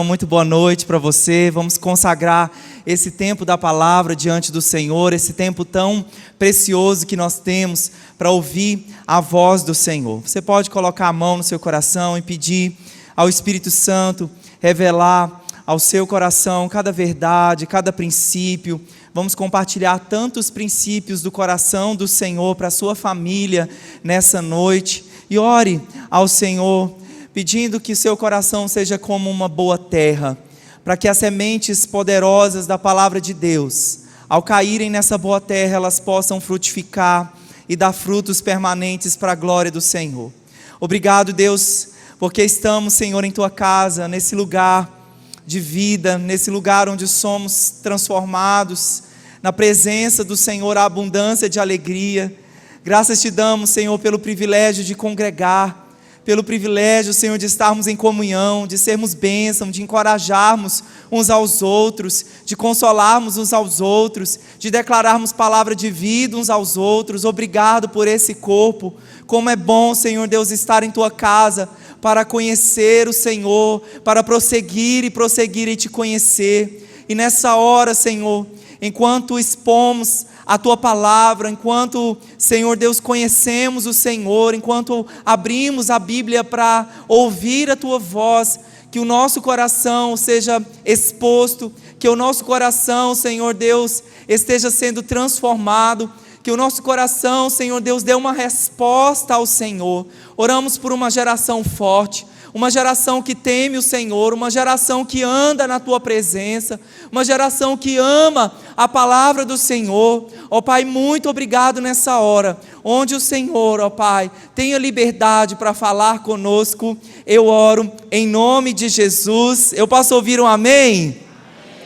gratidão, muito boa noite para você. Vamos consagrar esse tempo da palavra diante do Senhor, esse tempo tão precioso que nós temos para ouvir a voz do Senhor. Você pode colocar a mão no seu coração e pedir ao Espírito Santo revelar ao seu coração cada verdade, cada princípio. Vamos compartilhar tantos princípios do coração do Senhor para a sua família nessa noite. E ore ao Senhor, pedindo que seu coração seja como uma boa terra, para que as sementes poderosas da palavra de Deus, ao caírem nessa boa terra, elas possam frutificar e dar frutos permanentes para a glória do Senhor. Obrigado, Deus, porque estamos, Senhor, em Tua casa, nesse lugar de vida, nesse lugar onde somos transformados, na presença do Senhor, a abundância de alegria. Graças Te damos, Senhor, pelo privilégio de congregar, pelo privilégio, Senhor, de estarmos em comunhão, de sermos bênção, de encorajarmos uns aos outros, de consolarmos uns aos outros, de declararmos palavra de vida uns aos outros. Obrigado por esse corpo. Como é bom, Senhor Deus, estar em Tua casa, para conhecer o Senhor, para prosseguir e Te conhecer. E nessa hora, Senhor, enquanto expomos a Tua palavra, enquanto, Senhor Deus, conhecemos o Senhor, enquanto abrimos a Bíblia para ouvir a Tua voz, que o nosso coração seja exposto, que o nosso coração, Senhor Deus, esteja sendo transformado, que o nosso coração, Senhor Deus, dê uma resposta ao Senhor. Oramos por uma geração forte, uma geração que teme o Senhor, uma geração que anda na Tua presença, uma geração que ama a palavra do Senhor. Ó Pai, muito obrigado nessa hora, onde o Senhor, ó Pai, tenha liberdade para falar conosco. Eu oro em nome de Jesus. Eu posso ouvir um amém?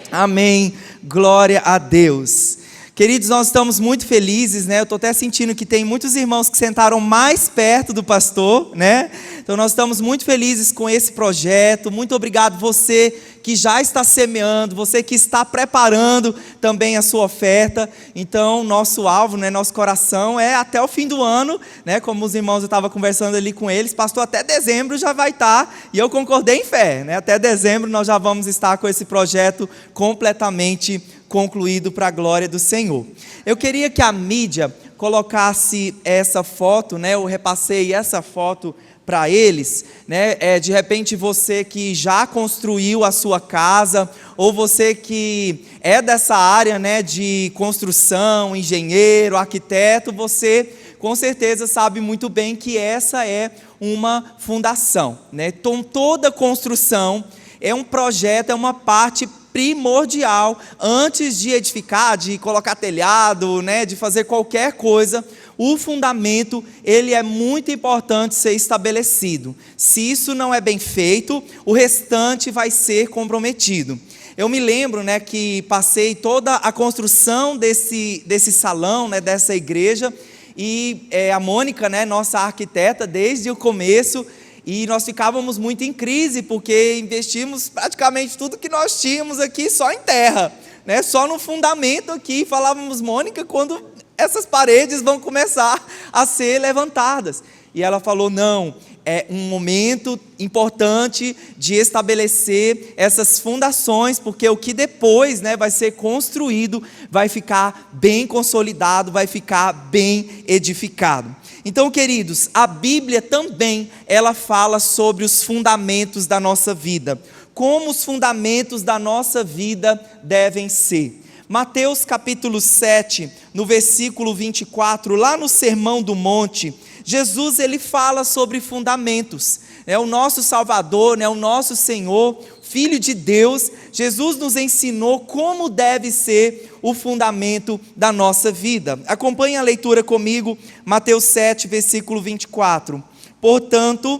Amém. Glória a Deus. Queridos, nós estamos muito felizes, né? Eu estou até sentindo que tem muitos irmãos que sentaram mais perto do pastor, né? Então nós estamos muito felizes com esse projeto. Muito obrigado você que já está semeando, você que está preparando também a sua oferta. Então nosso alvo, né? Nosso coração é até o fim do ano, né? Como os irmãos, eu estava conversando ali com eles, pastor, até dezembro já vai estar, e eu concordei em fé, né? Até dezembro nós já vamos estar com esse projeto completamente concluído para a glória do Senhor. Eu queria que a mídia colocasse essa foto, né? Eu repassei essa foto para eles, né? De repente você que já construiu a sua casa, ou você que é dessa área, né, de construção, engenheiro, arquiteto, você com certeza sabe muito bem que essa é uma fundação, né? Então toda construção é um projeto, é uma parte primordial antes de edificar, de colocar telhado, né, de fazer qualquer coisa. O fundamento, ele é muito importante ser estabelecido. Se isso não é bem feito, o restante vai ser comprometido. Eu me lembro, né, que passei toda a construção desse salão, né, dessa igreja, e a Mônica, né, nossa arquiteta, desde o começo. E nós ficávamos muito em crise, porque investimos praticamente tudo que nós tínhamos aqui só em terra, né? Só no fundamento aqui. Falávamos, Mônica, quando essas paredes vão começar a ser levantadas? E ela falou, não, é um momento importante de estabelecer essas fundações, porque o que depois, né, vai ser construído vai ficar bem consolidado, vai ficar bem edificado. Então, queridos, a Bíblia também, ela fala sobre os fundamentos da nossa vida. Como os fundamentos da nossa vida devem ser. Mateus capítulo 7, no versículo 24, lá no Sermão do Monte, Jesus, ele fala sobre fundamentos. O nosso Salvador, o nosso Senhor, Filho de Deus, Jesus nos ensinou como deve ser o fundamento da nossa vida. Acompanhe a leitura comigo, Mateus 7, versículo 24. Portanto,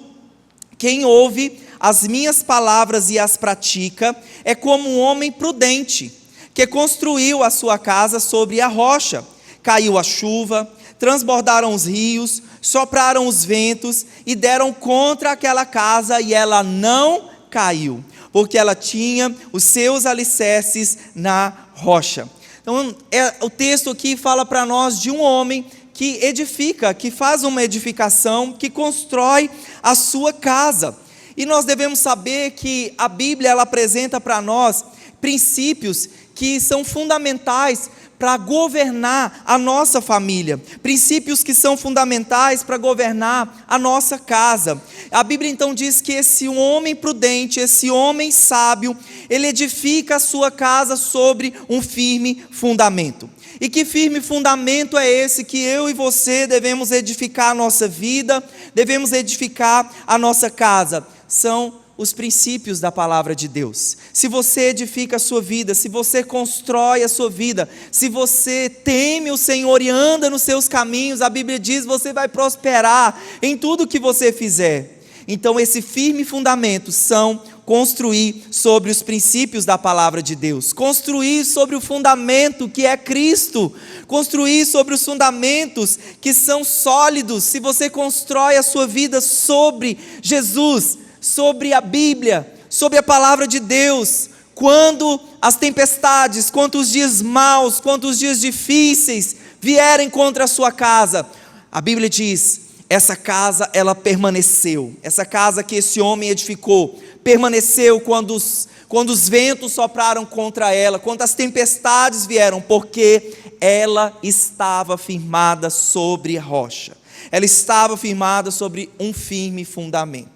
quem ouve as minhas palavras e as pratica, é como um homem prudente, que construiu a sua casa sobre a rocha. Caiu a chuva, transbordaram os rios, sopraram os ventos e deram contra aquela casa, e ela não caiu, porque ela tinha os seus alicerces na rocha. Então, o texto aqui fala para nós de um homem que edifica, que faz uma edificação, que constrói a sua casa. E nós devemos saber que a Bíblia ela apresenta para nós princípios que são fundamentais para governar a nossa família, princípios que são fundamentais para governar a nossa casa. A Bíblia então diz que esse homem prudente, esse homem sábio, ele edifica a sua casa sobre um firme fundamento. E que firme fundamento é esse que eu e você devemos edificar a nossa vida, devemos edificar a nossa casa? São os princípios da palavra de Deus. Se você edifica a sua vida, se você constrói a sua vida, se você teme o Senhor e anda nos seus caminhos, a Bíblia diz, você vai prosperar em tudo que você fizer. Então esse firme fundamento são construir sobre os princípios da palavra de Deus, construir sobre o fundamento que é Cristo, construir sobre os fundamentos que são sólidos. Se você constrói a sua vida sobre Jesus, sobre a Bíblia, sobre a palavra de Deus, quando as tempestades, quando os dias maus, quando os dias difíceis vierem contra a sua casa, a Bíblia diz, essa casa ela permaneceu, essa casa que esse homem edificou, permaneceu quando os ventos sopraram contra ela, quando as tempestades vieram, porque ela estava firmada sobre a rocha, ela estava firmada sobre um firme fundamento.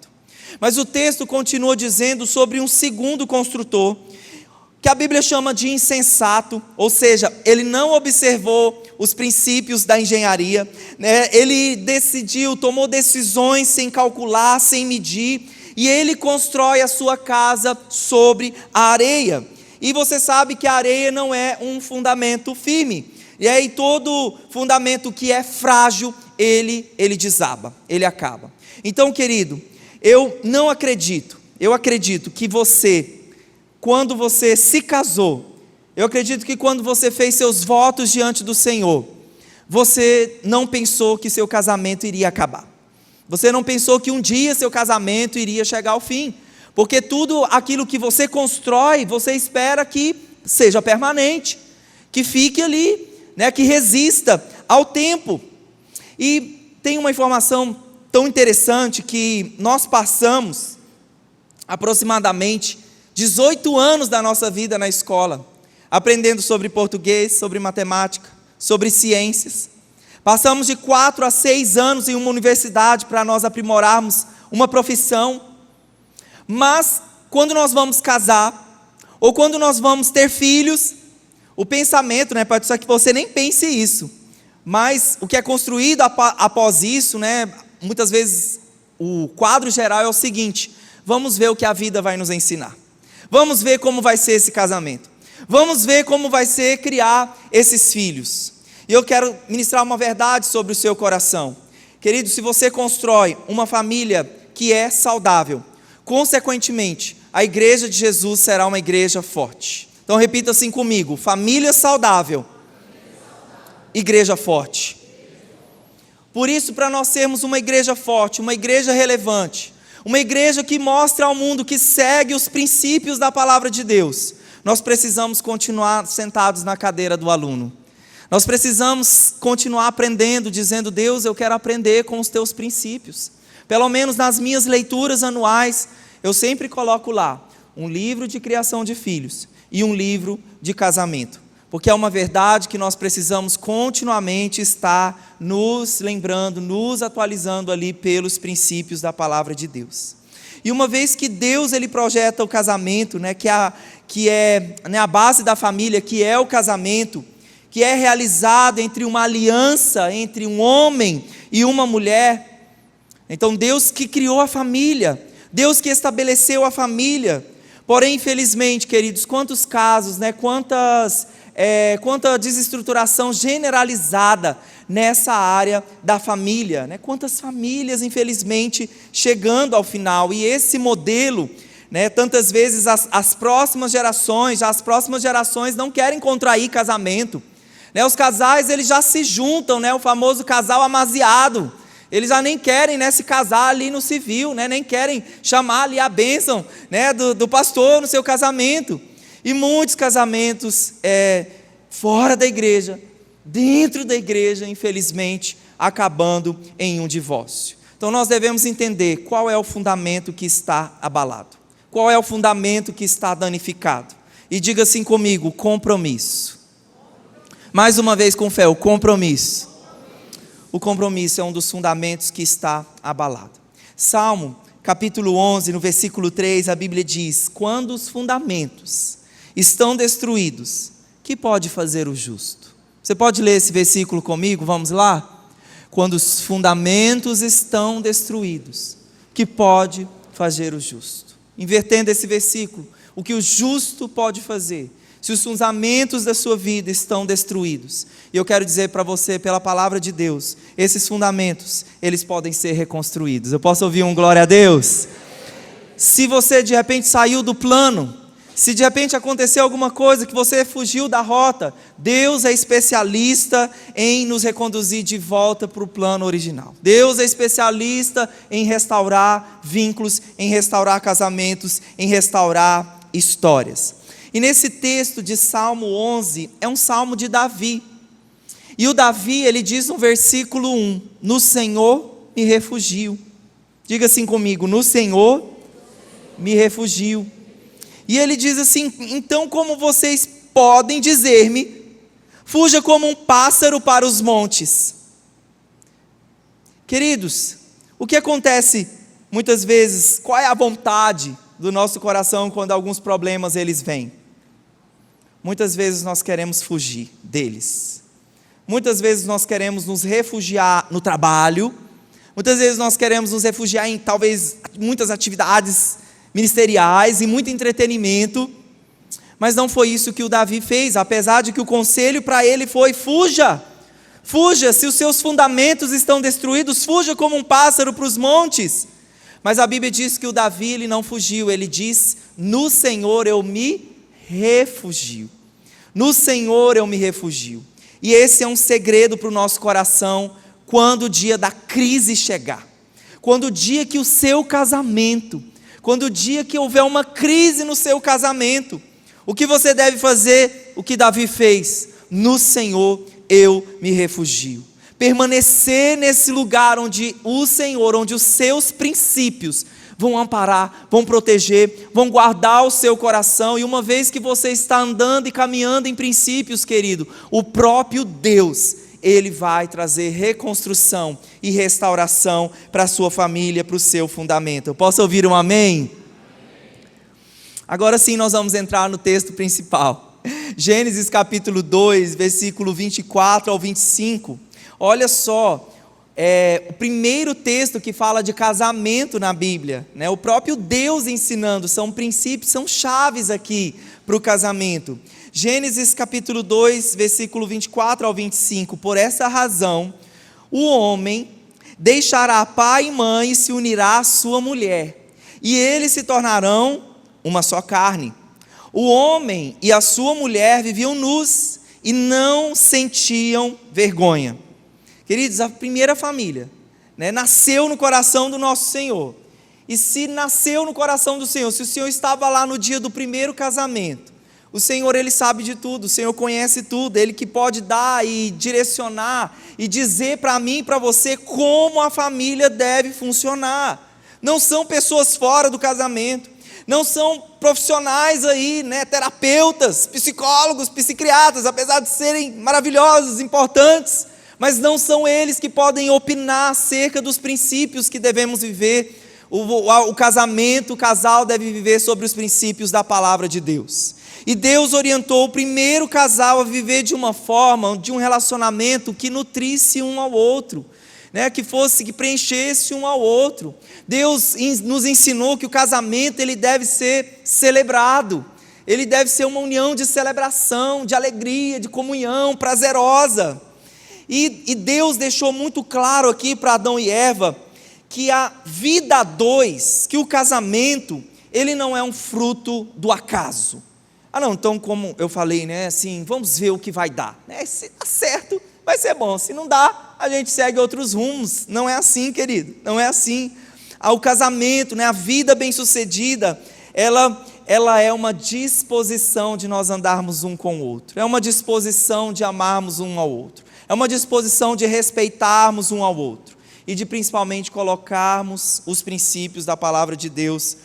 Mas o texto continua dizendo sobre um segundo construtor, que a Bíblia chama de insensato, ou seja, ele não observou os princípios da engenharia, né? Ele tomou decisões sem calcular, sem medir, e ele constrói a sua casa sobre a areia. E você sabe que a areia não é um fundamento firme, e aí todo fundamento que é frágil, ele desaba, ele acaba. Então, querido, eu acredito que você, quando você se casou, eu acredito que quando você fez seus votos diante do Senhor, você não pensou que seu casamento iria acabar, você não pensou que um dia seu casamento iria chegar ao fim, porque tudo aquilo que você constrói, você espera que seja permanente, que fique ali, né, que resista ao tempo. E tem uma informação tão interessante que nós passamos aproximadamente 18 anos da nossa vida na escola, aprendendo sobre português, sobre matemática, sobre ciências. Passamos de 4 a 6 anos em uma universidade para nós aprimorarmos uma profissão. Mas quando nós vamos casar, ou quando nós vamos ter filhos, o pensamento, né, pode ser que você nem pense isso, mas o que é construído após isso, né, muitas vezes o quadro geral é o seguinte: vamos ver o que a vida vai nos ensinar, vamos ver como vai ser esse casamento, vamos ver como vai ser criar esses filhos. E eu quero ministrar uma verdade sobre o seu coração, querido. Se você constrói uma família que é saudável, consequentemente a igreja de Jesus será uma igreja forte. Então repita assim comigo: família saudável, igreja forte. Por isso, para nós sermos uma igreja forte, uma igreja relevante, uma igreja que mostra ao mundo que segue os princípios da palavra de Deus, nós precisamos continuar sentados na cadeira do aluno. Nós precisamos continuar aprendendo, dizendo: Deus, eu quero aprender com os teus princípios. Pelo menos nas minhas leituras anuais, eu sempre coloco lá um livro de criação de filhos e um livro de casamento, porque é uma verdade que nós precisamos continuamente estar nos lembrando, nos atualizando ali pelos princípios da palavra de Deus. E uma vez que Deus ele projeta o casamento, né, que é né, a base da família, que é o casamento, que é realizado entre uma aliança entre um homem e uma mulher. Então Deus que criou a família, Deus que estabeleceu a família. Porém, infelizmente, queridos, quantos casos, né, quanta desestruturação generalizada nessa área da família, né? Quantas famílias, infelizmente, chegando ao final. E esse modelo, né, tantas vezes as próximas gerações não querem contrair casamento, né? Os casais eles já se juntam, né, o famoso casal amaziado. Eles já nem querem, né, se casar ali no civil, né, nem querem chamar ali a bênção, né, do pastor no seu casamento. E muitos casamentos fora da igreja, dentro da igreja, infelizmente, acabando em um divórcio. Então nós devemos entender qual é o fundamento que está abalado, qual é o fundamento que está danificado. E diga assim comigo: compromisso. Mais uma vez com fé, o compromisso. O compromisso é um dos fundamentos que está abalado. Salmo capítulo 11, no versículo 3, a Bíblia diz: quando os fundamentos estão destruídos, que pode fazer o justo? Você pode ler esse versículo comigo? Vamos lá? Quando os fundamentos estão destruídos, que pode fazer o justo? Invertendo esse versículo, o que o justo pode fazer, se os fundamentos da sua vida estão destruídos? E eu quero dizer para você, pela palavra de Deus, esses fundamentos, eles podem ser reconstruídos. Eu posso ouvir um glória a Deus? Se você de repente saiu do plano, se de repente aconteceu alguma coisa que você fugiu da rota, Deus é especialista em nos reconduzir de volta para o plano original. Deus é especialista em restaurar vínculos, em restaurar casamentos, em restaurar histórias. E nesse texto de Salmo 11, é um salmo de Davi. E o Davi, ele diz no versículo 1, no Senhor me refugio. Diga assim comigo: no Senhor me refugio. E ele diz assim: então como vocês podem dizer-me, fuja como um pássaro para os montes? Queridos, o que acontece muitas vezes, qual é a vontade do nosso coração quando alguns problemas eles vêm? Muitas vezes nós queremos fugir deles. Muitas vezes nós queremos nos refugiar no trabalho. Muitas vezes nós queremos nos refugiar em talvez muitas atividades ministeriais e muito entretenimento, mas não foi isso que o Davi fez, apesar de que o conselho para ele foi: fuja, fuja, se os seus fundamentos estão destruídos, fuja como um pássaro para os montes. Mas a Bíblia diz que o Davi, ele não fugiu, ele diz: no Senhor eu me refugio, no Senhor eu me refugio. E esse é um segredo para o nosso coração, quando o dia da crise chegar, quando o dia que o seu casamento, quando o dia que houver uma crise no seu casamento, o que você deve fazer? O que Davi fez: no Senhor eu me refugio. Permanecer nesse lugar onde o Senhor, onde os seus princípios vão amparar, vão proteger, vão guardar o seu coração. E uma vez que você está andando e caminhando em princípios, querido, o próprio Deus, Ele vai trazer reconstrução e restauração para a sua família, para o seu fundamento. Eu posso ouvir um amém? Agora sim nós vamos entrar no texto principal. Gênesis capítulo 2, versículo 24 ao 25. Olha só, o primeiro texto que fala de casamento na Bíblia, né? O próprio Deus ensinando, são princípios, são chaves aqui para o casamento. Gênesis capítulo 2, versículo 24 ao 25. Por essa razão, o homem deixará pai e mãe e se unirá à sua mulher, e eles se tornarão uma só carne. O homem e a sua mulher viviam nus e não sentiam vergonha. Queridos, a primeira família, né, nasceu no coração do nosso Senhor. E se nasceu no coração do Senhor, se o Senhor estava lá no dia do primeiro casamento, o Senhor, Ele sabe de tudo, o Senhor conhece tudo, Ele que pode dar e direcionar e dizer para mim e para você como a família deve funcionar. Não são pessoas fora do casamento, não são profissionais aí, né, terapeutas, psicólogos, psiquiatras, apesar de serem maravilhosos, importantes, mas não são eles que podem opinar acerca dos princípios que devemos viver. O casamento, o casal deve viver sobre os princípios da palavra de Deus. E Deus orientou o primeiro casal a viver de uma forma, de um relacionamento que nutrisse um ao outro, né? Que preenchesse um ao outro. Deus nos ensinou que o casamento, ele deve ser celebrado, ele deve ser uma união de celebração, de alegria, de comunhão prazerosa. E Deus deixou muito claro aqui para Adão e Eva que a vida a dois, que o casamento, ele não é um fruto do acaso. Não, então como eu falei, né, assim, vamos ver o que vai dar, né? Se dá certo, vai ser bom, se não dá, a gente segue outros rumos. Não é assim, querido, não é assim. O casamento, né, a vida bem-sucedida, ela é uma disposição de nós andarmos um com o outro, é uma disposição de amarmos um ao outro, é uma disposição de respeitarmos um ao outro. e de principalmente colocarmos os princípios da palavra de Deus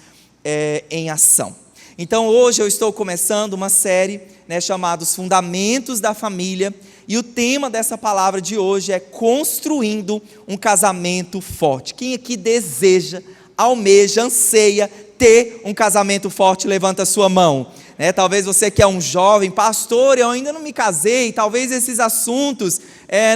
em ação. Então hoje eu estou começando uma série, chamada Os Fundamentos da Família, e o tema dessa palavra de hoje é construindo um casamento forte. Quem aqui deseja, almeja, anseia ter um casamento forte, levanta a sua mão. Talvez você que é um jovem, pastor, eu ainda não me casei, talvez esses assuntos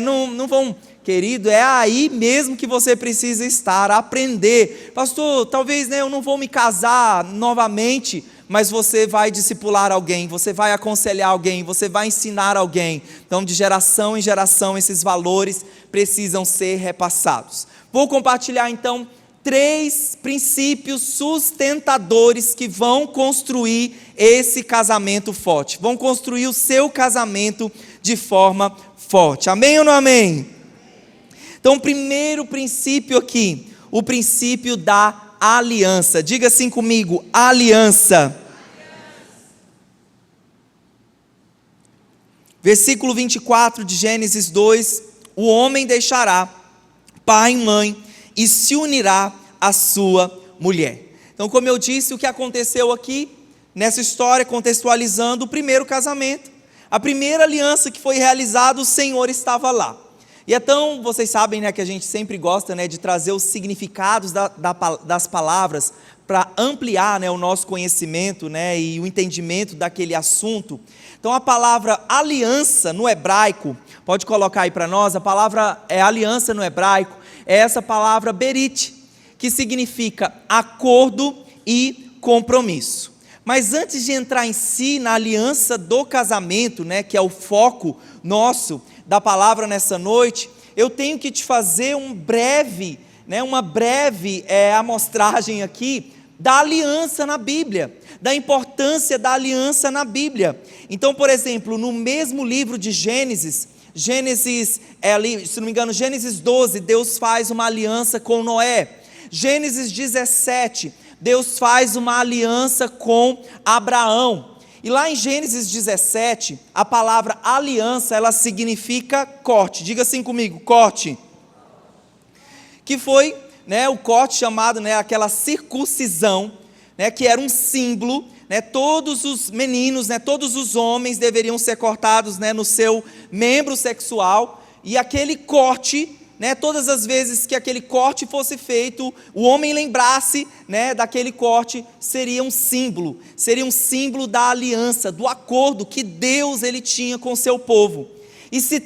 não vão... Querido, é aí mesmo que você precisa estar, aprender. Pastor, talvez eu não vou me casar novamente, mas você vai discipular alguém, você vai aconselhar alguém, você vai ensinar alguém. Então, de geração em geração, esses valores precisam ser repassados. Vou compartilhar então 3 princípios sustentadores que vão construir esse casamento forte, vão construir o seu casamento de forma forte. Amém ou não amém? Então, o primeiro princípio aqui, o princípio da aliança. Diga assim comigo, aliança. Versículo 24 de Gênesis 2, o homem deixará pai e mãe e se unirá à sua mulher. Então, como eu disse, o que aconteceu aqui, nessa história, contextualizando o primeiro casamento, a primeira aliança que foi realizada, o Senhor estava lá. E então, vocês sabem que a gente sempre gosta de trazer os significados das palavras para ampliar o nosso conhecimento e o entendimento daquele assunto. Então, a palavra aliança no hebraico, pode colocar aí para nós, a palavra aliança no hebraico, é essa palavra berit, que significa acordo e compromisso. Mas antes de entrar em si na aliança do casamento, que é o foco nosso da palavra nessa noite, eu tenho que te fazer uma breve amostragem aqui da aliança na Bíblia, da importância da aliança na Bíblia. Então, por exemplo, no mesmo livro de Gênesis, se não me engano, Gênesis 12, Deus faz uma aliança com Noé. Gênesis 17, Deus faz uma aliança com Abraão. E lá em Gênesis 17, a palavra aliança, ela significa corte. Diga assim comigo, corte. Que foi o corte chamado, aquela circuncisão, que era um símbolo, todos os meninos, todos os homens deveriam ser cortados no seu membro sexual, e aquele corte, todas as vezes que aquele corte fosse feito, o homem lembrasse daquele corte, seria um símbolo da aliança, do acordo que Deus ele tinha com o seu povo. E se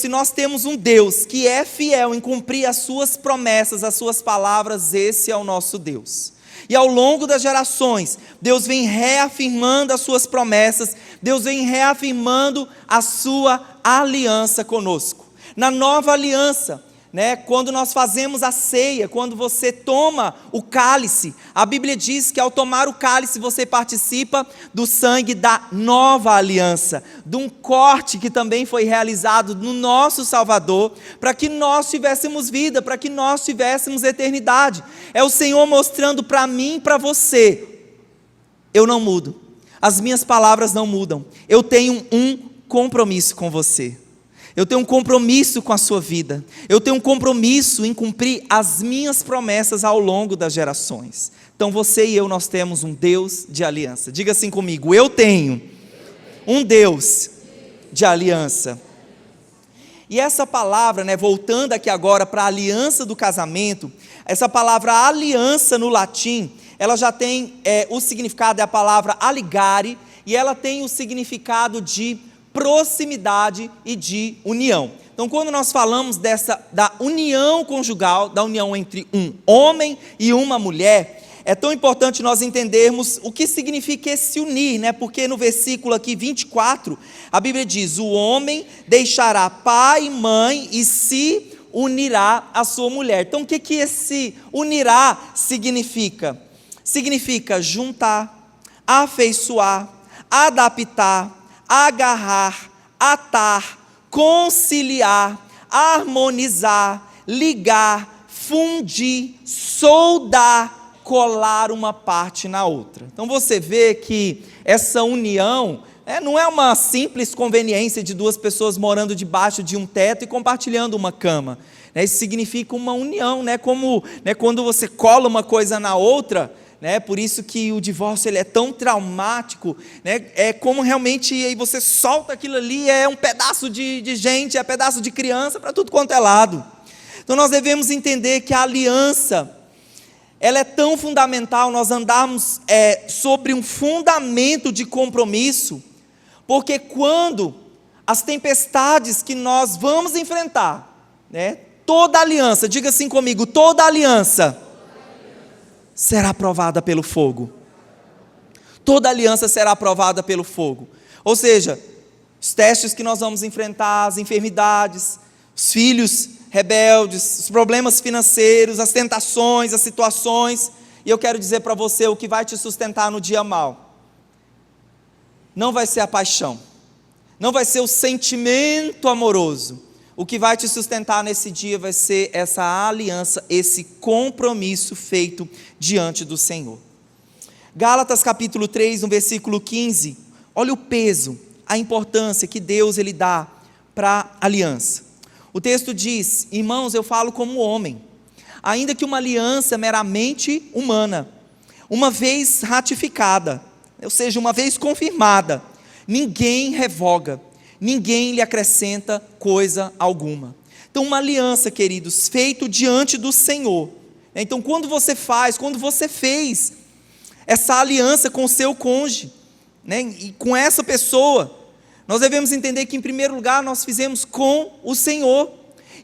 nós temos um Deus que é fiel em cumprir as suas promessas, as suas palavras, esse é o nosso Deus. E ao longo das gerações, Deus vem reafirmando as suas promessas, Deus vem reafirmando a sua aliança conosco. Na nova aliança, quando nós fazemos a ceia, quando você toma o cálice, a Bíblia diz que ao tomar o cálice você participa do sangue da nova aliança, de um corte que também foi realizado no nosso Salvador, para que nós tivéssemos vida, para que nós tivéssemos eternidade. É o Senhor mostrando para mim e para você, eu não mudo, as minhas palavras não mudam, eu tenho um compromisso com você. Eu tenho um compromisso com a sua vida. Eu tenho um compromisso em cumprir as minhas promessas ao longo das gerações. Então você e eu, nós temos um Deus de aliança. Diga assim comigo, eu tenho um Deus de aliança. E essa palavra, voltando aqui agora para a aliança do casamento, essa palavra aliança no latim, ela já tem o significado, é a palavra aligare, e ela tem o significado de proximidade e de união. Então, quando nós falamos da união conjugal, da união entre um homem e uma mulher, é tão importante nós entendermos o que significa esse unir, porque no versículo aqui 24, a Bíblia diz, o homem deixará pai e mãe e se unirá à sua mulher. Então, o que esse unirá significa? Significa juntar, afeiçoar, adaptar, agarrar, atar, conciliar, harmonizar, ligar, fundir, soldar, colar uma parte na outra. Então você vê que essa união, Não é uma simples conveniência de duas pessoas morando debaixo de um teto e compartilhando uma cama. Isso significa uma união, como quando você cola uma coisa na outra. Por isso que o divórcio ele é tão traumático, é como realmente aí você solta aquilo ali, é um pedaço de gente, é um pedaço de criança para tudo quanto é lado. Então nós devemos entender que a aliança, ela é tão fundamental, nós andarmos sobre um fundamento de compromisso, porque quando as tempestades que nós vamos enfrentar, toda aliança, diga assim comigo, toda aliança será provada pelo fogo. Toda aliança será provada pelo fogo. Ou seja, os testes que nós vamos enfrentar, as enfermidades, os filhos rebeldes, os problemas financeiros, as tentações, as situações. E eu quero dizer para você, o que vai te sustentar no dia mau não vai ser a paixão, não vai ser o sentimento amoroso. O que vai te sustentar nesse dia vai ser essa aliança, esse compromisso feito diante do Senhor. Gálatas capítulo 3, no versículo 15, olha o peso, a importância que Deus ele dá para a aliança. O texto diz: irmãos, eu falo como homem, ainda que uma aliança meramente humana, uma vez ratificada, ou seja, uma vez confirmada, ninguém revoga, ninguém lhe acrescenta coisa alguma. Então uma aliança, queridos, feito diante do Senhor. Então quando você fez essa aliança com o seu cônjuge, e com essa pessoa, nós devemos entender que em primeiro lugar nós fizemos com o Senhor,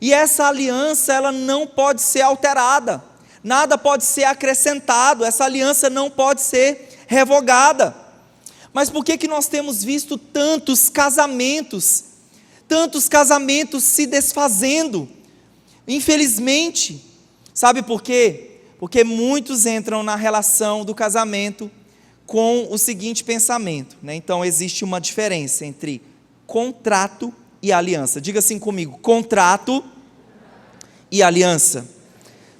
e essa aliança ela não pode ser alterada, nada pode ser acrescentado, essa aliança não pode ser revogada. Mas por que nós temos visto tantos casamentos se desfazendo? Infelizmente, sabe por quê? Porque muitos entram na relação do casamento com o seguinte pensamento, Então existe uma diferença entre contrato e aliança. Diga assim comigo, contrato e aliança.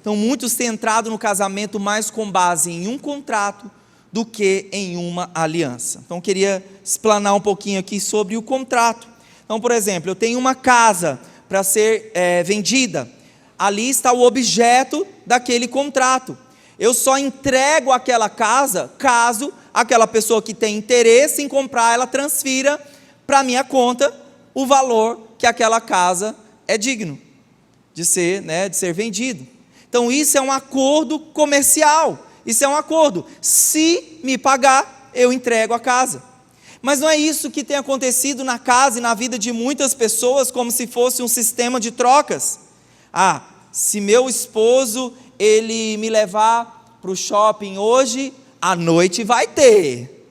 Então muitos têm entrado no casamento mais com base em um contrato do que em uma aliança. Então eu queria explanar um pouquinho aqui sobre o contrato. Então, por exemplo, eu tenho uma casa para ser vendida, ali está o objeto daquele contrato. Eu só entrego aquela casa caso aquela pessoa que tem interesse em comprar, ela transfira para a minha conta o valor que aquela casa é digno de ser vendido. Então isso é um acordo comercial. Isso é um acordo. Se me pagar, eu entrego a casa. Mas não é isso que tem acontecido na casa e na vida de muitas pessoas, como se fosse um sistema de trocas. Se meu esposo ele me levar para o shopping hoje, à noite vai ter.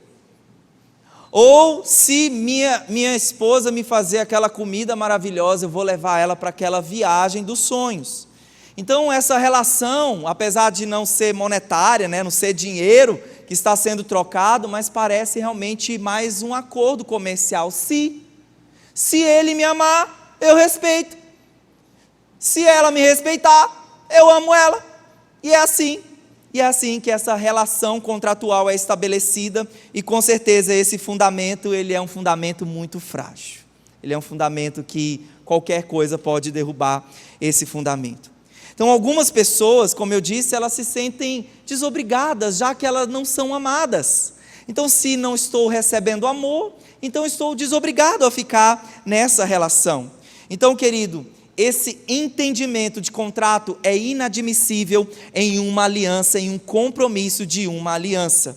Ou se minha esposa me fazer aquela comida maravilhosa, eu vou levar ela para aquela viagem dos sonhos. Então essa relação, apesar de não ser monetária, não ser dinheiro que está sendo trocado, mas parece realmente mais um acordo comercial. Se ele me amar, eu respeito. Se ela me respeitar, eu amo ela. E é assim que essa relação contratual é estabelecida, e com certeza esse fundamento, ele é um fundamento muito frágil. Ele é um fundamento que qualquer coisa pode derrubar esse fundamento. Então algumas pessoas, como eu disse, elas se sentem desobrigadas, já que elas não são amadas. Então se não estou recebendo amor, então estou desobrigado a ficar nessa relação. Então, querido, esse entendimento de contrato é inadmissível em uma aliança, em um compromisso de uma aliança.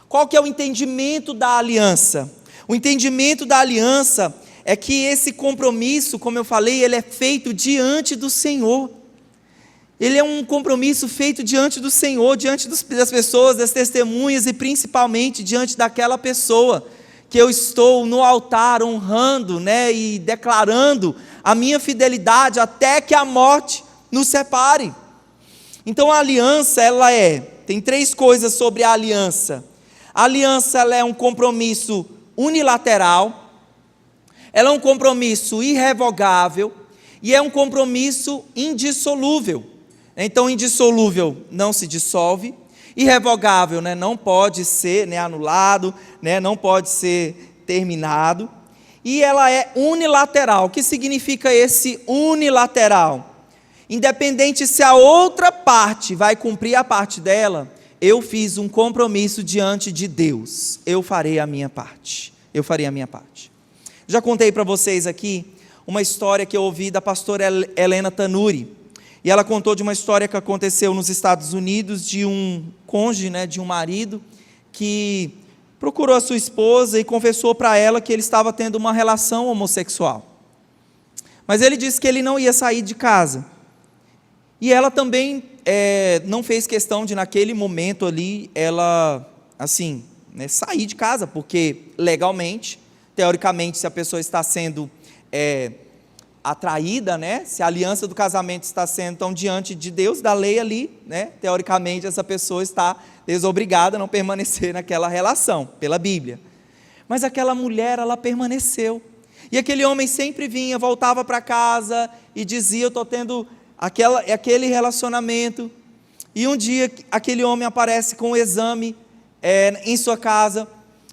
Qual que é o entendimento da aliança? O entendimento da aliança é que esse compromisso, como eu falei, ele é feito diante do Senhor. Ele é um compromisso feito diante do Senhor, diante das pessoas, das testemunhas e principalmente diante daquela pessoa que eu estou no altar honrando, e declarando a minha fidelidade até que a morte nos separe. Então a aliança, tem três coisas sobre a aliança. A aliança, ela é um compromisso unilateral, ela é um compromisso irrevogável e é um compromisso indissolúvel. Então indissolúvel não se dissolve, irrevogável não pode ser anulado, não pode ser terminado, e ela é unilateral. O que significa esse unilateral? Independente se a outra parte vai cumprir a parte dela, eu fiz um compromisso diante de Deus. Eu farei a minha parte. Eu farei a minha parte. Já contei para vocês aqui uma história que eu ouvi da pastora Helena Tanuri. E ela contou de uma história que aconteceu nos Estados Unidos, de um cônjuge, de um marido, que procurou a sua esposa e confessou para ela que ele estava tendo uma relação homossexual. Mas ele disse que ele não ia sair de casa. E ela também não fez questão de, naquele momento ali, ela, assim, sair de casa, porque legalmente, teoricamente, se a pessoa está sendo atraída, se a aliança do casamento está sendo, então, diante de Deus, da lei ali, teoricamente, essa pessoa está desobrigada a não permanecer naquela relação, pela Bíblia. Mas aquela mulher, ela permaneceu. E aquele homem sempre vinha, voltava para casa e dizia: eu estou tendo aquele relacionamento. E um dia aquele homem aparece com um exame em sua casa,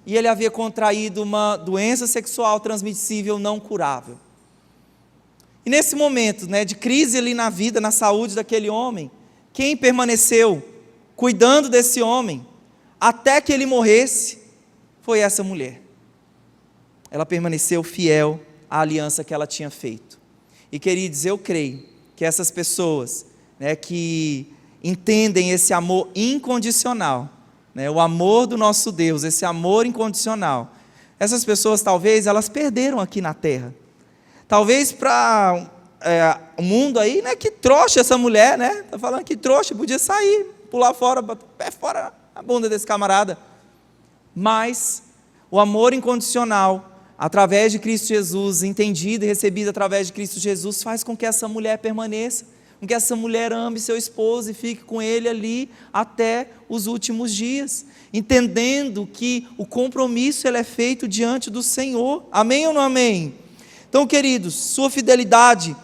e ele havia contraído uma doença sexual transmissível não curável. E nesse momento de crise ali na vida, na saúde daquele homem, quem permaneceu cuidando desse homem até que ele morresse foi essa mulher. Ela permaneceu fiel à aliança que ela tinha feito. E queridos, eu creio que essas pessoas que entendem esse amor incondicional, o amor do nosso Deus, esse amor incondicional, essas pessoas talvez elas perderam aqui na terra. Talvez para o mundo aí, que trouxa essa mulher, está falando que trouxa, podia sair, pular fora, pé fora a bunda desse camarada. Mas o amor incondicional, através de Cristo Jesus, entendido e recebido através de Cristo Jesus, faz com que essa mulher permaneça, com que essa mulher ame seu esposo e fique com ele ali até os últimos dias, entendendo que o compromisso ele é feito diante do Senhor. Amém ou não amém? Então, queridos, sua fidelidade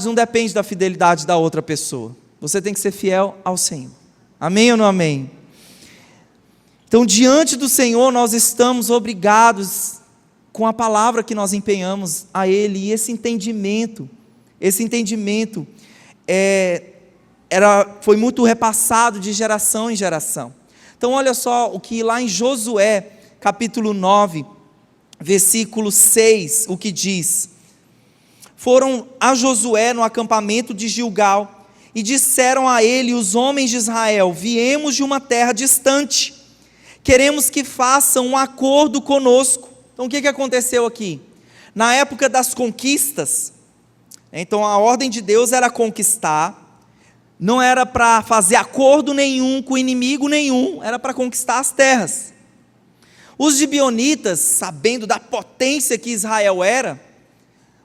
não depende da fidelidade da outra pessoa. Você tem que ser fiel ao Senhor. Amém ou não amém? Então, diante do Senhor, nós estamos obrigados, com a palavra que nós empenhamos a Ele, e esse entendimento foi muito repassado de geração em geração. Então, olha só o que lá em Josué, capítulo 9, versículo 6, o que diz: foram a Josué no acampamento de Gilgal, e disseram a ele os homens de Israel: viemos de uma terra distante, queremos que façam um acordo conosco. Então o que aconteceu aqui? Na época das conquistas, então a ordem de Deus era conquistar, não era para fazer acordo nenhum com inimigo nenhum, era para conquistar as terras. Os gibeonitas, sabendo da potência que Israel era,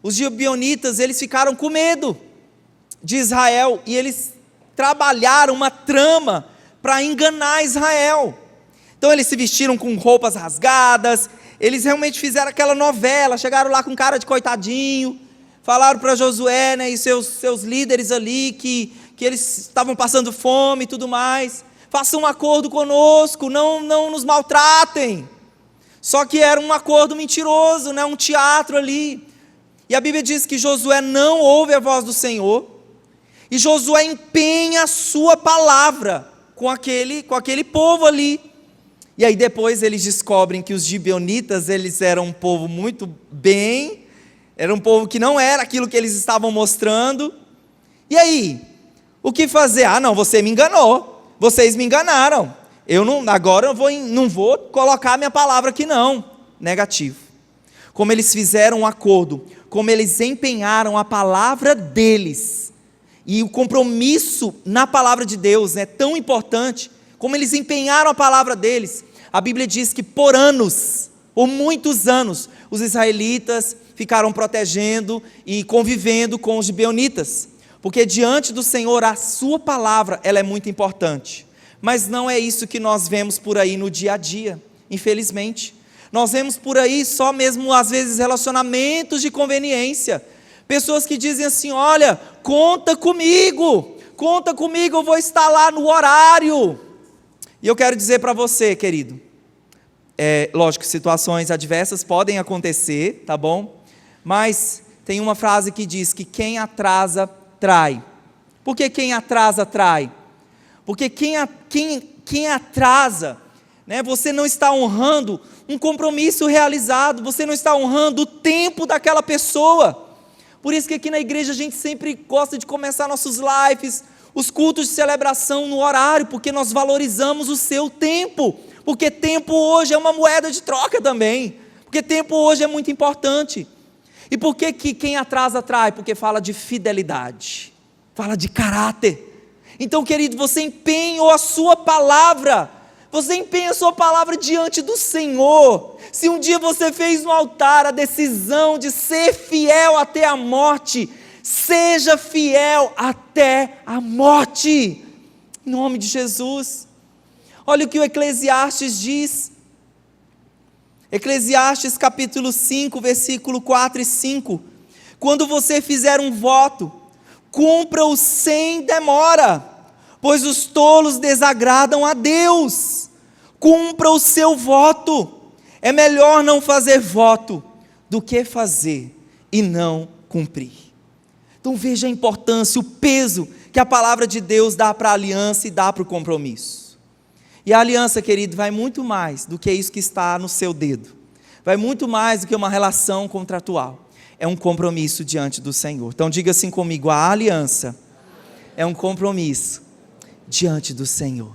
os gibeonitas eles ficaram com medo de Israel, e eles trabalharam uma trama para enganar Israel. Então eles se vestiram com roupas rasgadas, eles realmente fizeram aquela novela, chegaram lá com cara de coitadinho, falaram para Josué e seus líderes ali que eles estavam passando fome e tudo mais: façam um acordo conosco, não nos maltratem. Só que era um acordo mentiroso, um teatro ali. E a Bíblia diz que Josué não ouve a voz do Senhor, e Josué empenha a sua palavra com aquele povo ali. E aí depois eles descobrem que os gibeonitas, eles eram um povo muito bem, era um povo que não era aquilo que eles estavam mostrando. E aí, o que fazer? Não, você me enganou, vocês me enganaram, agora eu não vou colocar minha palavra aqui não. Negativo. Como eles fizeram um acordo, como eles empenharam a palavra deles, e o compromisso na palavra de Deus é tão importante, como eles empenharam a palavra deles. A Bíblia diz que por muitos anos, os israelitas ficaram protegendo e convivendo com os gibeonitas, porque diante do Senhor a sua palavra ela é muito importante. Mas não é isso que nós vemos por aí no dia a dia, infelizmente. Nós vemos por aí só mesmo às vezes relacionamentos de conveniência, pessoas que dizem assim: olha, conta comigo, eu vou estar lá no horário. E eu quero dizer para você, querido, Lógico, situações adversas podem acontecer, tá bom? Mas tem uma frase que diz que quem atrasa, trai. Por que quem atrasa, trai? Porque quem atrasa, né, você não está honrando um compromisso realizado, você não está honrando o tempo daquela pessoa. Por isso que aqui na igreja a gente sempre gosta de começar nossos lives, os cultos de celebração no horário, porque nós valorizamos o seu tempo, porque tempo hoje é uma moeda de troca também, porque tempo hoje é muito importante. E por que quem atrasa trai? Porque fala de fidelidade, fala de caráter. Então, querido, você empenhou a sua palavra, você empenha a sua palavra diante do Senhor. Se um dia você fez no altar a decisão de ser fiel até a morte, seja fiel até a morte, em nome de Jesus. Olha o que o Eclesiastes diz, Eclesiastes capítulo 5, versículo 4 e 5, quando você fizer um voto, cumpra-o sem demora, pois os tolos desagradam a Deus. Cumpra o seu voto. É melhor não fazer voto do que fazer e não cumprir. Então veja a importância, o peso que a palavra de Deus dá para a aliança e dá para o compromisso. E a aliança, querido, vai muito mais do que isso que está no seu dedo. Vai muito mais do que uma relação contratual. É um compromisso diante do Senhor. Então diga assim comigo, a aliança é um compromisso diante do Senhor.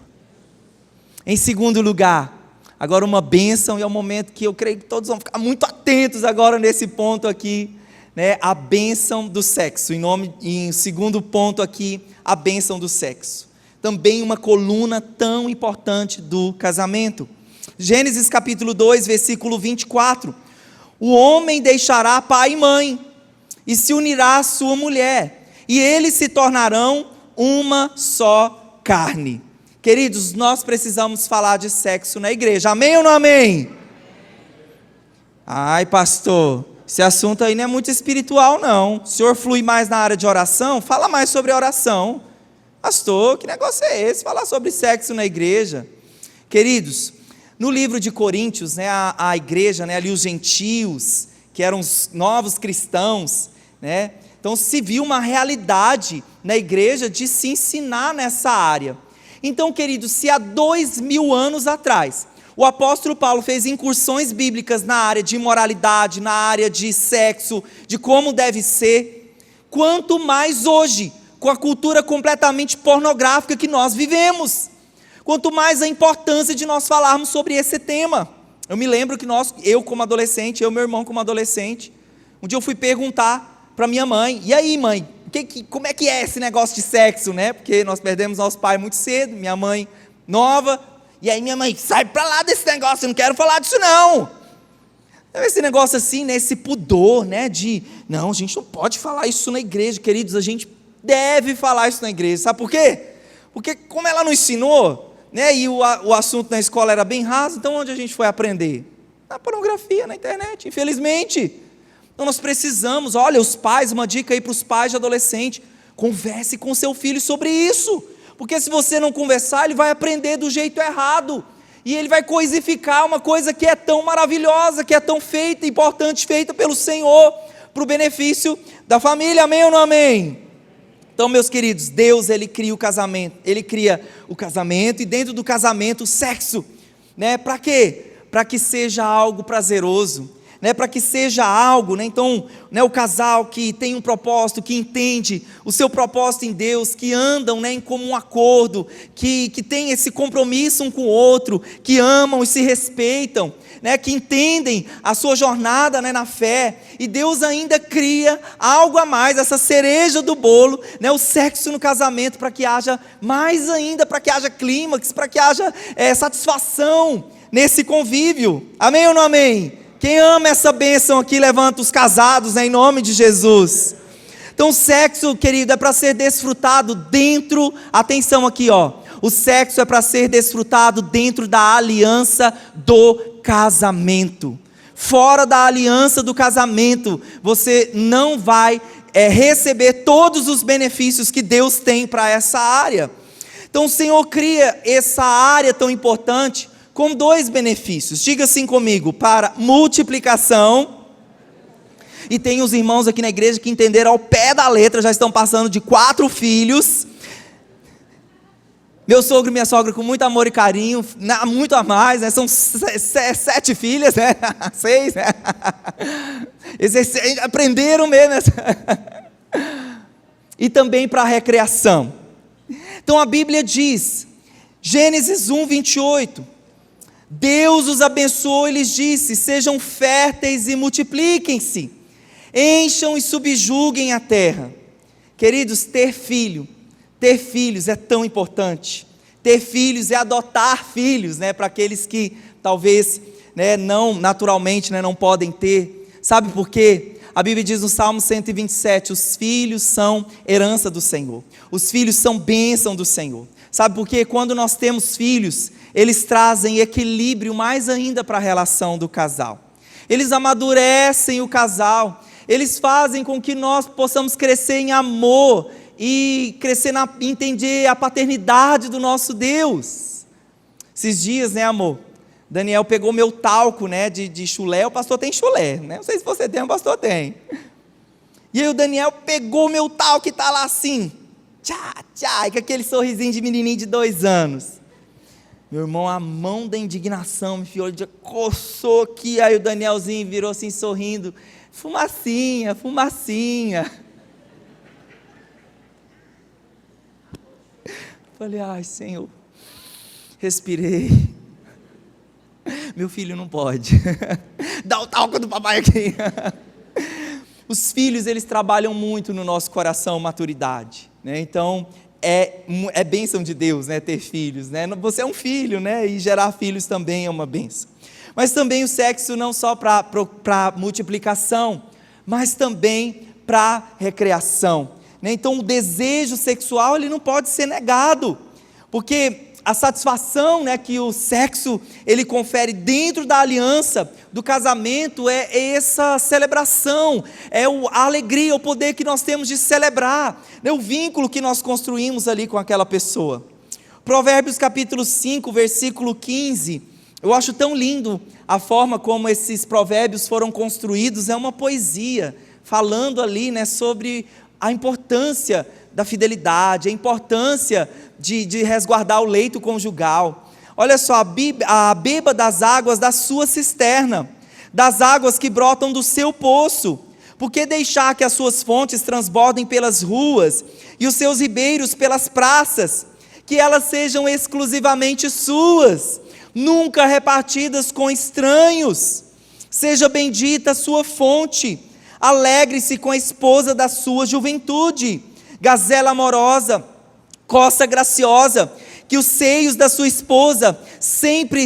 Em segundo lugar, agora uma bênção, e é um momento que eu creio que todos vão ficar muito atentos agora nesse ponto aqui, né? A bênção do sexo. Em segundo ponto aqui, a bênção do sexo. Também uma coluna tão importante do casamento. Gênesis capítulo 2, versículo 24. O homem deixará pai e mãe, e se unirá à sua mulher, e eles se tornarão uma só carne. Queridos, nós precisamos falar de sexo na igreja, amém ou não amém? Ai pastor, esse assunto aí não é muito espiritual não, o senhor flui mais na área de oração? Fala mais sobre a oração. Pastor, que negócio é esse, falar sobre sexo na igreja? Queridos, no livro de Coríntios, né, a igreja, né, ali os gentios, que eram os novos cristãos, né, então se viu uma realidade na igreja de se ensinar nessa área. Então, queridos, se há 2000 anos atrás, o apóstolo Paulo fez incursões bíblicas na área de imoralidade, na área de sexo, de como deve ser, quanto mais hoje, com a cultura completamente pornográfica que nós vivemos, quanto mais a importância de nós falarmos sobre esse tema. Eu me lembro que eu como adolescente, eu e meu irmão como adolescente, um dia eu fui perguntar para minha mãe, e aí mãe, como é que é esse negócio de sexo, né? Porque nós perdemos nosso pai muito cedo, minha mãe nova, e aí minha mãe, sai para lá desse negócio, eu não quero falar disso não. Esse negócio assim, né, esse pudor, né, não, a gente não pode falar isso na igreja, queridos, a gente deve falar isso na igreja, sabe por quê? Porque como ela não ensinou, né, e o assunto na escola era bem raso, então onde a gente foi aprender? Na pornografia, na internet, infelizmente. Então nós precisamos, olha, os pais, uma dica aí para os pais de adolescente, converse com seu filho sobre isso, porque se você não conversar, ele vai aprender do jeito errado, e ele vai coisificar uma coisa que é tão maravilhosa, que é tão feita, importante, feita pelo Senhor, para o benefício da família, amém ou não amém? Então, meus queridos, Deus, Ele cria o casamento, e dentro do casamento, o sexo, né? Para quê? Para que seja algo prazeroso, né? Para que seja algo, né? Então, né, o casal que tem um propósito, que entende o seu propósito em Deus, que andam, né, em comum acordo, que tem esse compromisso um com o outro, que amam e se respeitam, né, que entendem a sua jornada, né, na fé, e Deus ainda cria algo a mais, essa cereja do bolo, né, o sexo no casamento, para que haja mais ainda, para que haja clímax, para que haja satisfação nesse convívio, amém ou não amém? Quem ama essa bênção aqui, levanta os casados, né, em nome de Jesus. Então o sexo, querido, é para ser desfrutado dentro, atenção aqui ó, o sexo é para ser desfrutado dentro da aliança do casamento. Fora da aliança do casamento, você não vai receber todos os benefícios que Deus tem para essa área. Então o Senhor cria essa área tão importante com 2 benefícios. Diga assim comigo: para multiplicação. E tem os irmãos aqui na igreja que entenderam ao pé da letra, já estão passando de 4 filhos. Meu sogro e minha sogra com muito amor e carinho, muito a mais, né? São 7 filhas, né? 6, né? Eles aprenderam mesmo. E também para a recreação. Então a Bíblia diz, Gênesis 1, 28, Deus os abençoou e lhes disse: sejam férteis e multipliquem-se, encham e subjuguem a terra. Queridos, ter filhos é tão importante. Ter filhos é adotar filhos, né, para aqueles que talvez, né, não naturalmente, né, não podem ter. Sabe por quê? A Bíblia diz no Salmo 127, os filhos são herança do Senhor. Os filhos são bênção do Senhor. Sabe por quê? Quando nós temos filhos, eles trazem equilíbrio mais ainda para a relação do casal. Eles amadurecem o casal. Eles fazem com que nós possamos crescer em amor e crescer entender a paternidade do nosso Deus. Esses dias, né, amor? Daniel pegou meu talco, né, de chulé. O pastor tem chulé, né? Não sei se você tem, o pastor tem. E aí o Daniel pegou meu talco e está lá assim, tchá, tchá, com aquele sorrisinho de menininho de 2 anos. Meu irmão, a mão da indignação me enfiou, coçou aqui. Aí o Danielzinho virou assim sorrindo, fumacinha, fumacinha. Falei: ai, Senhor, respirei. Meu filho não pode. Dá o talco do papai aqui. Os filhos, eles trabalham muito no nosso coração, maturidade, né? Então, é bênção de Deus, né, ter filhos, né? Você é um filho, né? E gerar filhos também é uma bênção. Mas também o sexo não só para multiplicação, mas também para recreação, né? Então, o desejo sexual, ele não pode ser negado, porque a satisfação, né, que o sexo ele confere dentro da aliança do casamento é essa celebração, a alegria, o poder que nós temos de celebrar, né, o vínculo que nós construímos ali com aquela pessoa. Provérbios capítulo 5, versículo 15, eu acho tão lindo a forma como esses provérbios foram construídos. É uma poesia, falando ali, né, sobre a importância da fidelidade, a importância de resguardar o leito conjugal. Olha só, beba das águas da sua cisterna, das águas que brotam do seu poço, porque deixar que as suas fontes transbordem pelas ruas, e os seus ribeiros pelas praças, que elas sejam exclusivamente suas, nunca repartidas com estranhos. Seja bendita a sua fonte, alegre-se com a esposa da sua juventude, gazela amorosa, coça graciosa, que os seios da sua esposa sempre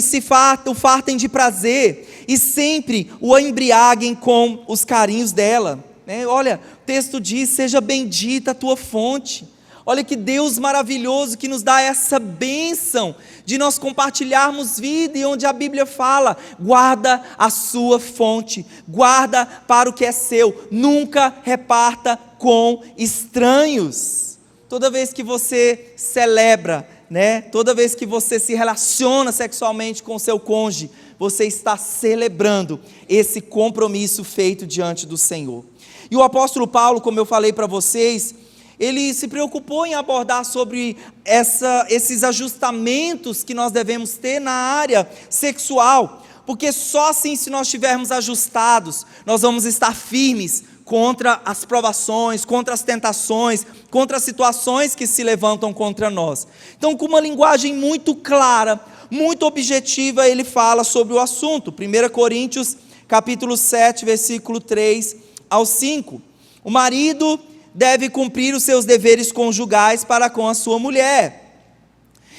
o fartem de prazer, e sempre o embriaguem com os carinhos dela, né? Olha, o texto diz: seja bendita a tua fonte. Olha que Deus maravilhoso que nos dá essa bênção de nós compartilharmos vida, e onde a Bíblia fala: guarda a sua fonte, guarda para o que é seu, nunca reparta com estranhos. Toda vez que você celebra, né, toda vez que você se relaciona sexualmente com o seu cônjuge, você está celebrando esse compromisso feito diante do Senhor. E o apóstolo Paulo, como eu falei para vocês, ele se preocupou em abordar sobre esses ajustamentos que nós devemos ter na área sexual, porque só assim, se nós estivermos ajustados, nós vamos estar firmes contra as provações, contra as tentações, contra as situações que se levantam contra nós. Então, com uma linguagem muito clara, muito objetiva, ele fala sobre o assunto. 1 Coríntios, capítulo 7, versículo 3 ao 5. O marido deve cumprir os seus deveres conjugais para com a sua mulher.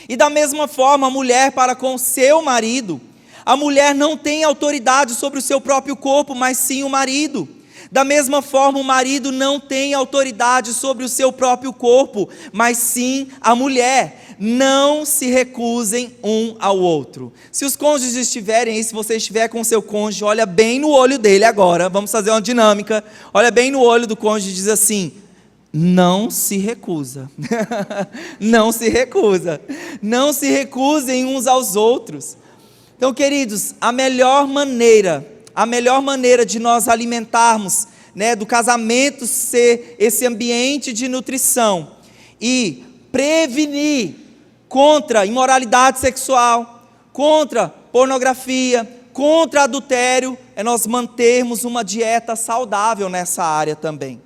E da mesma forma, a mulher para com o seu marido. A mulher não tem autoridade sobre o seu próprio corpo, mas sim o marido. Da mesma forma, o marido não tem autoridade sobre o seu próprio corpo, mas sim a mulher. Não se recusem um ao outro. Se os cônjuges estiverem aí, se você estiver com o seu cônjuge, olha bem no olho dele agora, vamos fazer uma dinâmica, olha bem no olho do cônjuge e diz assim: não se recusa. Não se recusa. Não se recusem uns aos outros. Então, queridos, a melhor maneira de nós alimentarmos, né, do casamento ser esse ambiente de nutrição e prevenir contra imoralidade sexual, contra pornografia, contra adultério, é nós mantermos uma dieta saudável nessa área também.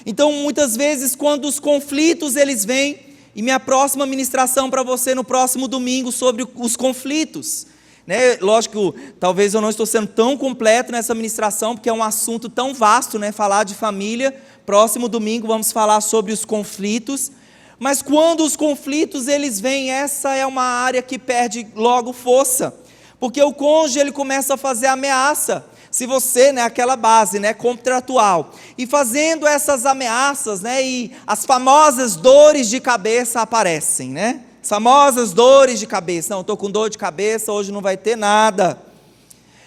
Então, muitas vezes, quando os conflitos eles vêm, e minha próxima ministração para você no próximo domingo sobre os conflitos, né? Lógico, talvez eu não estou sendo tão completo nessa ministração, porque é um assunto tão vasto, né? Falar de família. Próximo domingo vamos falar sobre os conflitos. Mas quando os conflitos eles vêm, essa é uma área que perde logo força, porque o cônjuge ele começa a fazer ameaça. Se você, né, aquela base, né, contratual, e fazendo essas ameaças, né, e as famosas dores de cabeça aparecem, né? As famosas dores de cabeça. Não, estou com dor de cabeça, hoje não vai ter nada.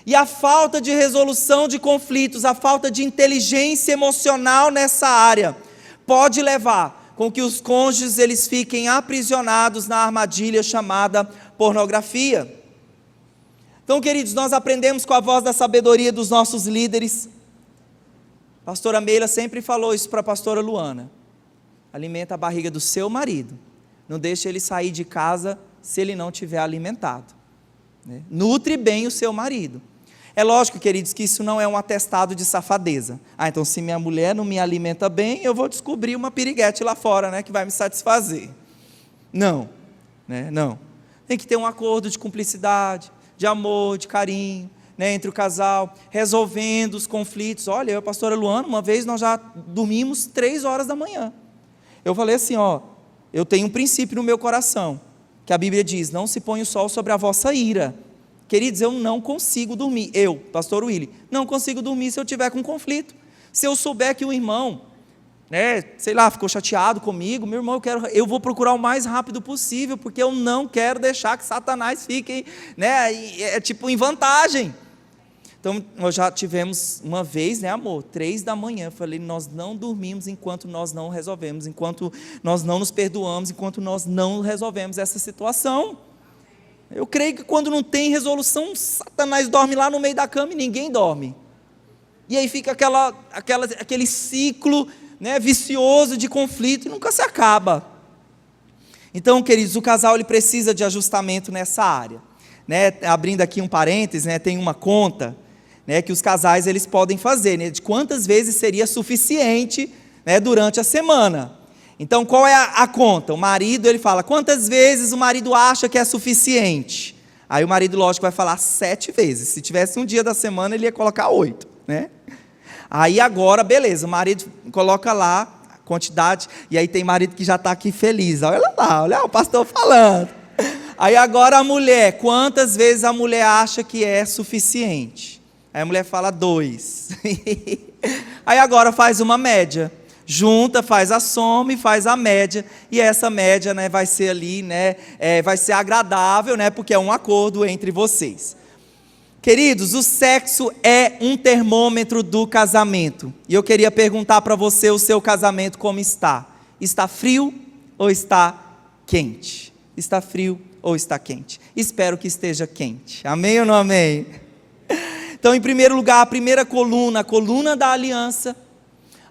E a falta de resolução de conflitos, a falta de inteligência emocional nessa área, pode levar com que os cônjuges eles fiquem aprisionados na armadilha chamada pornografia. Então, queridos, nós aprendemos com a voz da sabedoria dos nossos líderes. A pastora Meila sempre falou isso para a pastora Luana: alimenta a barriga do seu marido, não deixe ele sair de casa se ele não tiver alimentado, né? Nutre bem o seu marido. É lógico, queridos, que isso não é um atestado de safadeza. Então se minha mulher não me alimenta bem, eu vou descobrir uma piriguete lá fora, né, que vai me satisfazer. Não, né, não. Tem que ter um acordo de cumplicidade, de amor, de carinho, né, entre o casal, resolvendo os conflitos. Olha, eu e a pastora Luana, uma vez nós já dormimos 3 horas da manhã. Eu falei assim, eu tenho um princípio no meu coração, que a Bíblia diz: não se põe o sol sobre a vossa ira. Queridos, eu não consigo dormir, pastor Willy, não consigo dormir se eu tiver com conflito. Se eu souber que o irmão, né, sei lá, ficou chateado comigo, meu irmão, eu vou procurar o mais rápido possível, porque eu não quero deixar que Satanás fique, né, tipo em vantagem. Então, nós já tivemos uma vez, né, amor, 3 da manhã, eu falei, nós não dormimos enquanto nós não resolvemos, enquanto nós não nos perdoamos, enquanto nós não resolvemos essa situação. Eu creio que quando não tem resolução, Satanás dorme lá no meio da cama e ninguém dorme. E aí fica aquele ciclo, né, vicioso de conflito e nunca se acaba. Então, queridos, o casal ele precisa de ajustamento nessa área, né? Abrindo aqui um parênteses, né, tem uma conta, né, que os casais eles podem fazer, né, de quantas vezes seria suficiente, né, durante a semana. Então, qual é a conta? O marido, ele fala, quantas vezes o marido acha que é suficiente? Aí o marido, lógico, vai falar 7 vezes. Se tivesse um dia da semana, ele ia colocar 8, né? Aí agora, beleza, o marido coloca lá a quantidade, e aí tem marido que já está aqui feliz. Olha lá, olha o pastor falando. Aí agora a mulher, quantas vezes a mulher acha que é suficiente? Aí a mulher fala 2. Aí agora faz uma média. Junta, faz a soma e faz a média, e essa média, né, vai ser ali, né, vai ser agradável, né, porque é um acordo entre vocês. Queridos, o sexo é um termômetro do casamento, e eu queria perguntar para você, o seu casamento como está? Está frio ou está quente? Está frio ou está quente? Espero que esteja quente, amém ou não amém? Então, em primeiro lugar, a primeira coluna, a coluna da aliança,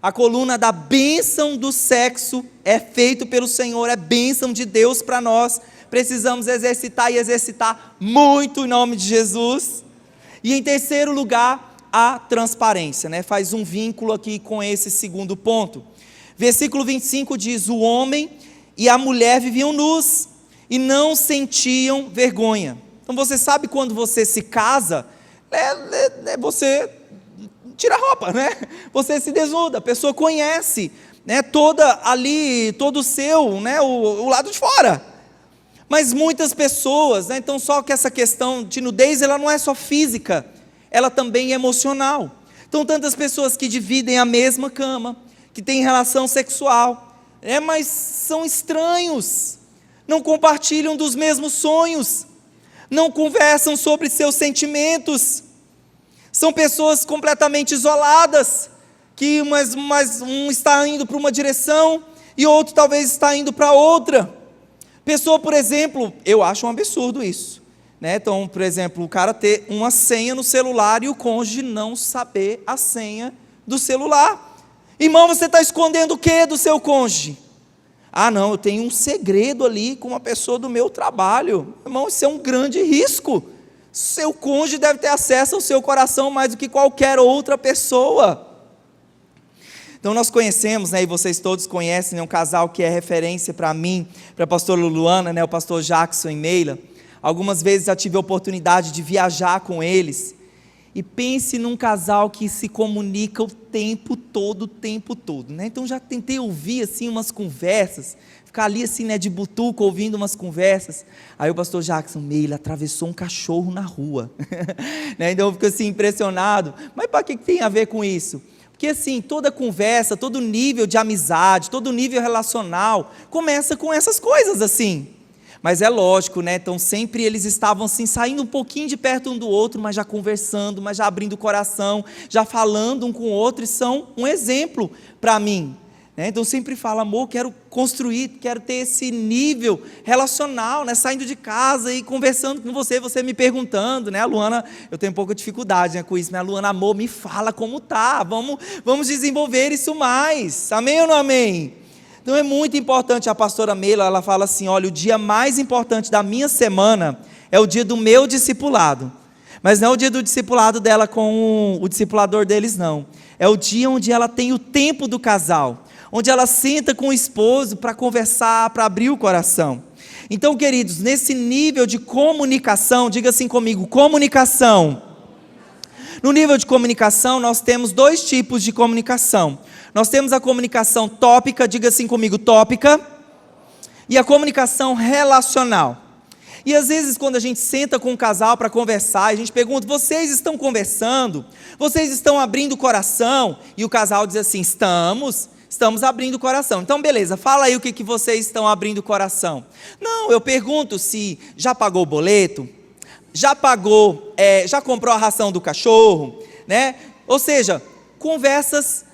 a coluna da bênção do sexo é feito pelo Senhor, é bênção de Deus para nós, precisamos exercitar e exercitar muito em nome de Jesus. E em terceiro lugar, a transparência, né? Faz um vínculo aqui com esse segundo ponto. Versículo 25 diz, o homem e a mulher viviam nus e não sentiam vergonha. Então você sabe quando você se casa, você tira a roupa, né? Você se desnuda, a pessoa conhece, né, todo o seu, né, o lado de fora. Mas muitas pessoas, né, então só que essa questão de nudez, ela não é só física, ela também é emocional. Então tantas pessoas que dividem a mesma cama, que têm relação sexual, mas são estranhos, não compartilham dos mesmos sonhos, não conversam sobre seus sentimentos. São pessoas completamente isoladas, que um está indo para uma direção e outro talvez está indo para outra. Pessoa, por exemplo, eu acho um absurdo isso, né? Então, por exemplo, o cara ter uma senha no celular e o cônjuge não saber a senha do celular. Irmão, você está escondendo o que do seu cônjuge? Ah, não, eu tenho um segredo ali com uma pessoa do meu trabalho. Irmão, isso é um grande risco. Seu cônjuge deve ter acesso ao seu coração mais do que qualquer outra pessoa. Então nós conhecemos, né, e vocês todos conhecem, né, um casal que é referência para mim, para a pastora Luana, né, o pastor Jackson e Meila. Algumas vezes já tive a oportunidade de viajar com eles. E pense num casal que se comunica o tempo todo, né? Então já tentei ouvir assim umas conversas, ficar ali assim, né, de butuco ouvindo umas conversas. Aí o pastor Jackson, Meila, atravessou um cachorro na rua. Né? Então eu fico assim impressionado. Mas para que tem a ver com isso? Porque assim, toda conversa, todo nível de amizade, todo nível relacional, começa com essas coisas assim. Mas é lógico, né? Então sempre eles estavam assim, saindo um pouquinho de perto um do outro, mas já conversando, mas já abrindo o coração, já falando um com o outro, e são um exemplo para mim. Né? Então sempre falo, amor, quero construir, quero ter esse nível relacional, né? Saindo de casa e conversando com você, você me perguntando, né? A Luana, eu tenho um pouco de dificuldade, né, com isso, né? A Luana, amor, me fala como tá, vamos desenvolver isso mais, amém ou não amém? Então é muito importante. A pastora Meila, ela fala assim, olha, o dia mais importante da minha semana é o dia do meu discipulado, mas não é o dia do discipulado dela com o discipulador deles, não, é o dia onde ela tem o tempo do casal, onde ela senta com o esposo para conversar, para abrir o coração. Então, queridos, nesse nível de comunicação, diga assim comigo, comunicação. No nível de comunicação, nós temos dois tipos de comunicação. Nós temos a comunicação tópica, diga assim comigo, tópica, e a comunicação relacional. E às vezes quando a gente senta com um casal para conversar, a gente pergunta, vocês estão conversando? Vocês estão abrindo o coração? E o casal diz assim, estamos abrindo o coração. Então beleza, fala aí o que vocês estão abrindo o coração. Não, eu pergunto se já pagou o boleto, já comprou a ração do cachorro, né? Ou seja, conversas,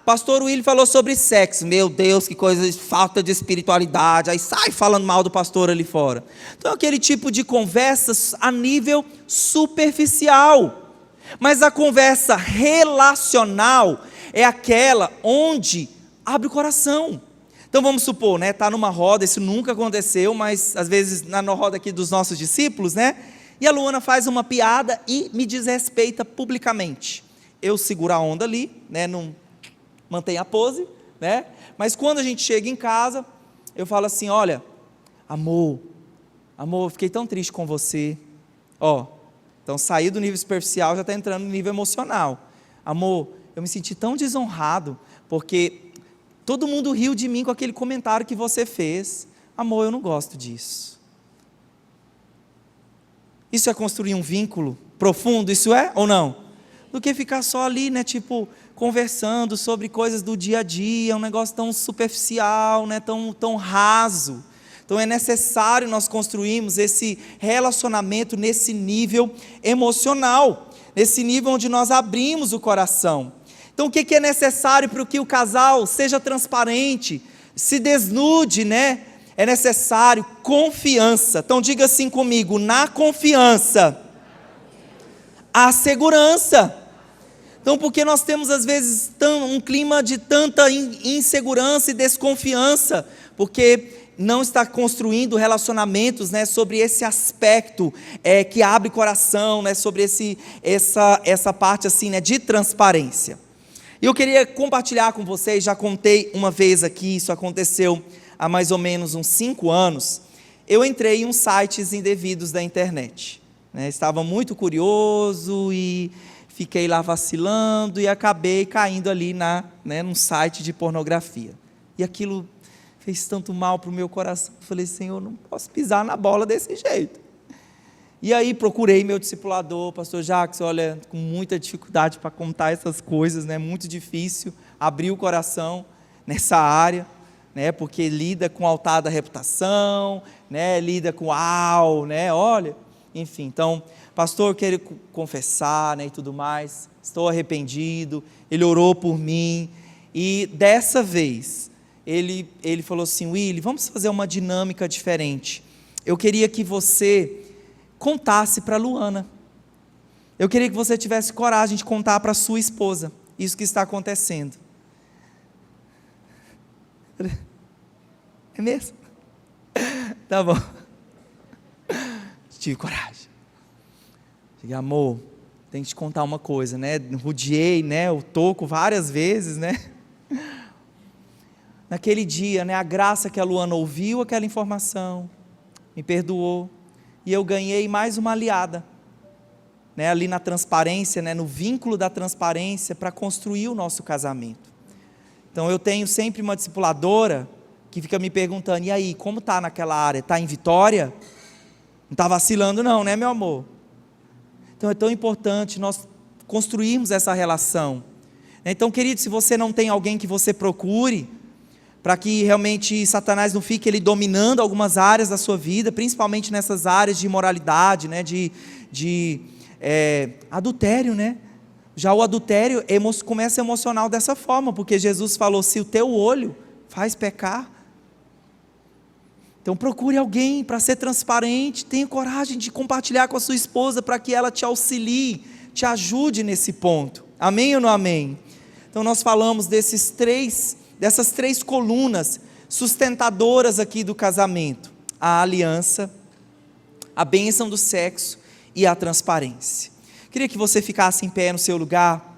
pastor Willy falou sobre sexo, meu Deus, que coisa, falta de espiritualidade, aí sai falando mal do pastor ali fora. Então aquele tipo de conversas a nível superficial, mas a conversa relacional é aquela onde abre o coração. Então vamos supor, né, tá numa roda, isso nunca aconteceu, mas às vezes na roda aqui dos nossos discípulos, né, e a Luana faz uma piada e me desrespeita publicamente. Eu seguro a onda ali, né, não mantém a pose, né? Mas quando a gente chega em casa, eu falo assim, olha, amor, eu fiquei tão triste com você, então saí do nível superficial, já está entrando no nível emocional. Amor, eu me senti tão desonrado, porque todo mundo riu de mim com aquele comentário que você fez. Amor, eu não gosto disso. Isso é construir um vínculo profundo, isso é ou não? Do que ficar só ali, né, tipo, conversando sobre coisas do dia a dia, um negócio tão superficial, né, tão raso. Então é necessário nós construirmos esse relacionamento nesse nível emocional, nesse nível onde nós abrimos o coração. Então o que é necessário para que o casal seja transparente, se desnude, né? É necessário confiança. Então diga assim comigo, na confiança, há segurança. Então, porque nós temos às vezes um clima de tanta insegurança e desconfiança, porque não está construindo relacionamentos, né, sobre esse aspecto que abre coração, né, sobre essa parte assim, né, de transparência. E eu queria compartilhar com vocês, já contei uma vez aqui, isso aconteceu há mais ou menos uns 5 anos, eu entrei em uns sites indevidos da internet, né, estava muito curioso e fiquei lá vacilando e acabei caindo ali num site de pornografia. E aquilo fez tanto mal para o meu coração. Eu falei, Senhor, não posso pisar na bola desse jeito. E aí procurei meu discipulador, pastor Jackson, olha, com muita dificuldade para contar essas coisas, né? Muito difícil abrir o coração nessa área, né? Porque lida com o altar da reputação, né? Lida com né? Olha, enfim, então, pastor, eu quero confessar, né, e tudo mais, estou arrependido. Ele orou por mim, e dessa vez, ele falou assim, Willy, vamos fazer uma dinâmica diferente, eu queria que você contasse para Luana. Eu queria que você tivesse coragem de contar para sua esposa isso que está acontecendo. É mesmo? Tá bom. Tive coragem. Cheguei, amor, tem que te contar uma coisa, né? Rodeei, né, o toco várias vezes, né? Naquele dia, né, a graça que a Luana ouviu aquela informação, me perdoou, e eu ganhei mais uma aliada, né, ali na transparência, né, no vínculo da transparência, para construir o nosso casamento. Então eu tenho sempre uma discipuladora que fica me perguntando, e aí, como está naquela área? Está em vitória? Não está vacilando não, né, meu amor? Então é tão importante nós construirmos essa relação. Então, querido, se você não tem alguém que você procure, para que realmente Satanás não fique ele dominando algumas áreas da sua vida, principalmente nessas áreas de imoralidade, né, de adultério, né? Já o adultério começa emocional dessa forma, porque Jesus falou, se o teu olho faz pecar, então procure alguém para ser transparente, tenha coragem de compartilhar com a sua esposa, para que ela te auxilie, te ajude nesse ponto, amém ou não amém? Então nós falamos dessas três colunas sustentadoras aqui do casamento, a aliança, a bênção do sexo e a transparência. Queria que você ficasse em pé no seu lugar,